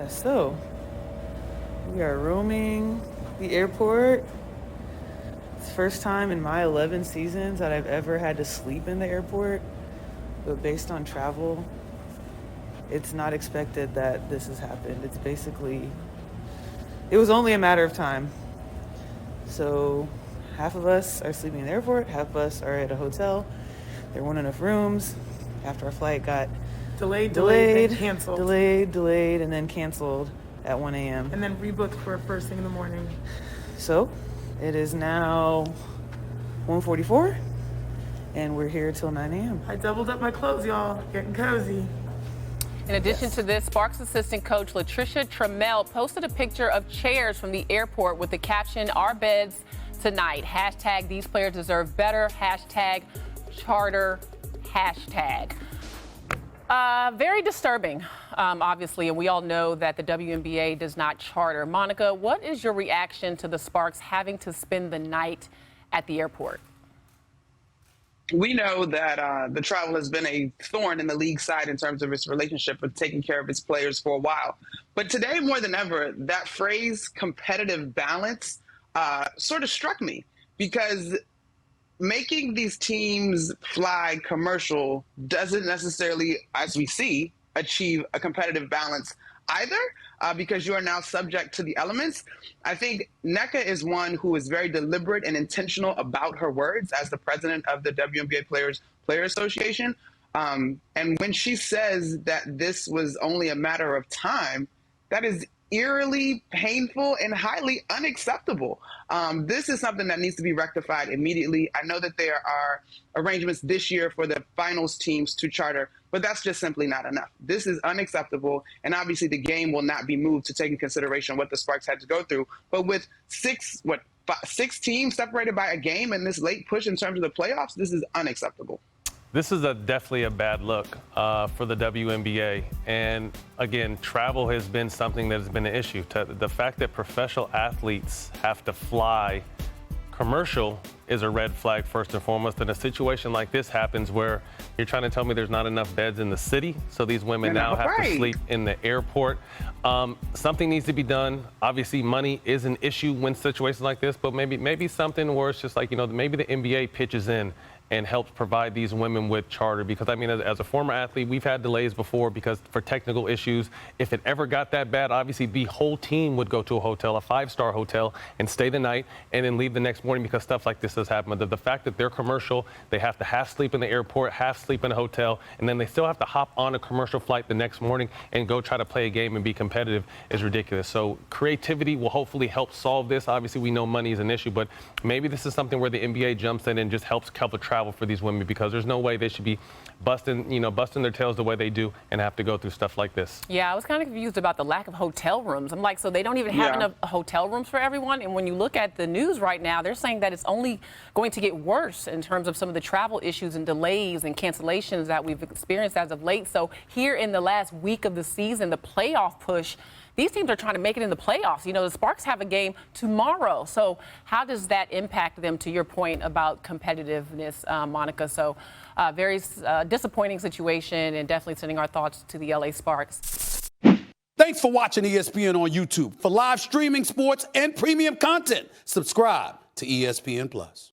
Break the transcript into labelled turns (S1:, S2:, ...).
S1: So we are roaming the airport. It's the first time in my 11 seasons that I've ever had to sleep in the airport. But based on travel, it's not expected that this has happened. It was only a matter of time. So half of us are sleeping in the airport, half of us are at a hotel. There weren't enough rooms after our flight got
S2: Delayed, then canceled.
S1: Delayed, and then canceled at 1 a.m.
S2: And then rebooked for first thing in the morning.
S1: So it is now 1:44, and we're here till 9 a.m.
S2: I doubled up my clothes, y'all. Getting cozy.
S3: In addition to this, Sparks assistant coach Latricia Trammell posted a picture of chairs from the airport with the caption, "Our beds tonight." Hashtag these players deserve better. Hashtag charter. Hashtag. Very disturbing, obviously, and we all know that the WNBA does not charter. Monica, what is your reaction to the Sparks having to spend the night at the airport?
S4: We know that the travel has been a thorn in the league side in terms of its relationship with taking care of its players for a while. But today, more than ever, that phrase competitive balance sort of struck me, because making these teams fly commercial doesn't necessarily, as we see, achieve a competitive balance either, because you are now subject to the elements. I think Nneka is one who is very deliberate and intentional about her words as the president of the WNBA Player Association. And when she says that this was only a matter of time, that is eerily painful and highly unacceptable. This is something that needs to be rectified immediately. I know that there are arrangements this year for the finals teams to charter, but that's just simply not enough. This is unacceptable, and obviously the game will not be moved to take in consideration what the Sparks had to go through. But with six teams separated by a game and this late push in terms of the playoffs, this is unacceptable.
S5: This is definitely a bad look for the WNBA. And again, travel has been something that has been an issue. The fact that professional athletes have to fly commercial is a red flag first and foremost. And a situation like this happens where you're trying to tell me there's not enough beds in the city, so these women now have to sleep in the airport. Something needs to be done. Obviously, money is an issue when situations like this, but maybe something where it's just like, maybe the NBA pitches in and helps provide these women with charter. Because, I mean, as a former athlete, we've had delays before because for technical issues. If it ever got that bad, obviously the whole team would go to a hotel, a 5-star hotel, and stay the night and then leave the next morning because stuff like this has happened. But the fact that they're commercial, they have to half sleep in the airport, half sleep in a hotel, and then they still have to hop on a commercial flight the next morning and go try to play a game and be competitive is ridiculous. So creativity will hopefully help solve this. Obviously, we know money is an issue, but maybe this is something where the NBA jumps in and just helps cover travel for these women, because there's no way they should be busting their tails the way they do and have to go through stuff like this.
S3: Yeah, I was kind of confused about the lack of hotel rooms. I'm like, so they don't even have enough hotel rooms for everyone? And when you look at the news right now, they're saying that it's only going to get worse in terms of some of the travel issues and delays and cancellations that we've experienced as of late. So here in the last week of the season, the playoff push, these teams are trying to make it in the playoffs. The Sparks have a game tomorrow. So how does that impact them, to your point about competitiveness, Monica? So very disappointing situation, and definitely sending our thoughts to the LA Sparks.
S6: Thanks for watching ESPN on YouTube. For live streaming, sports, and premium content, subscribe to ESPN+.